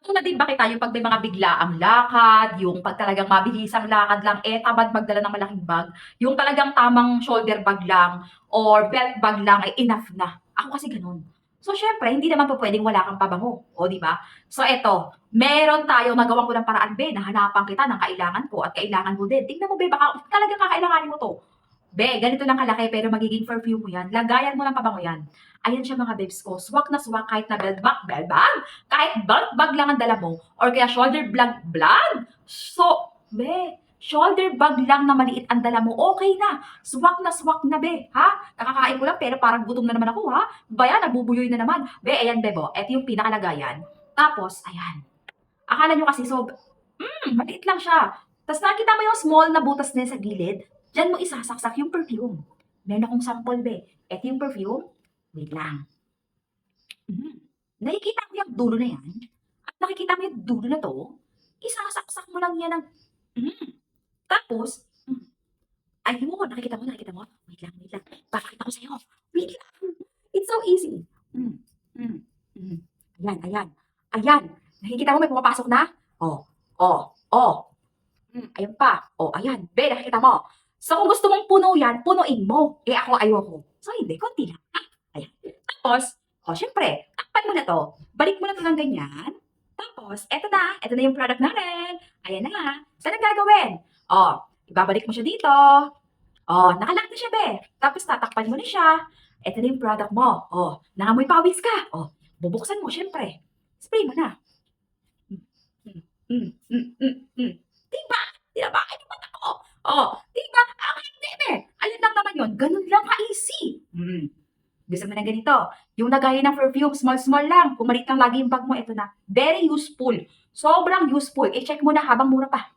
Tulad din ba kita yung 'pag may mga biglaang lakad, yung 'pag talagang mabilisang lakad lang, eh, tamad magdala ng malaking bag, yung talagang tamang shoulder bag lang or belt bag lang ay enough na. Ako kasi gano'n. So, siyempre hindi naman pupuwedeng wala kang pabango, oh, 'di ba? So, eto, meron tayong nagawan ko ng paraan be, nahanapan kita ng kailangan ko at kailangan mo din. Tingnan mo be, baka talagang kakailanganin mo 'to. Be, ganito lang kalaki pero magiging perfume mo yan. Lagayan mo ng pabango yan. Ayan siya mga babes ko. Swak na swak kahit na belt bag, kahit belt bag lang ang dala mo, or kaya shoulder bag. So, be, shoulder bag lang na maliit ang dala mo, okay na swak na be, ha? Kakakain ko lang pero parang gutom na naman ako, ha? Baya, nabubuyoy na naman. Be, ayan bebo, eto yung pinakalagayan. Tapos, ayan. Akala nyo kasi maliit lang siya. Tapos nakita mo yung small na butas na yan sa gilid? Diyan mo isasaksak yung perfume. Meron akong sample, be. Ito yung perfume. Wait lang. Mhm. Nakikita mo yung dulo na yan? At nakikita mo yung dulo na to? Isasaksak mo lang yan ng... Mm. Tapos, ayun, nakikita mo? Wait lang. Papakita ko sa'yo. Wait lang. It's so easy. Mm, mm, mm. Ayan. Nakikita mo may pumapasok na? Oh. Ayun pa. Oh, ayan. Be, nakikita mo. So, kung gusto mong puno yan, punuin mo. Eh, ako ayoko. So, hindi. Konti lang. Ayan. Tapos, syempre, takpan mo na to. Balik mo na to ng ganyan. Tapos, eto na. Eto na yung product natin. Ayan na. Saan ang gagawin? Ibabalik mo siya dito. Nakalock na siya, be. Tapos, tatakpan mo na siya. Eto na yung product mo. Nangamoy pawis ka. Bubuksan mo, syempre. Spray mo na. Mm, mm, mm, mm, mm. Diba? Tinabakan yung mata ko. Diba? Ang hindi, be. Ayun lang naman yun. Ganun lang ka-easy. Gusto mo ng ganito? Yung lagayan ng perfume, small lang. Kung maliit lang lagi yung bag mo, ito na. Very useful. Sobrang useful. I-check mo na habang mura pa.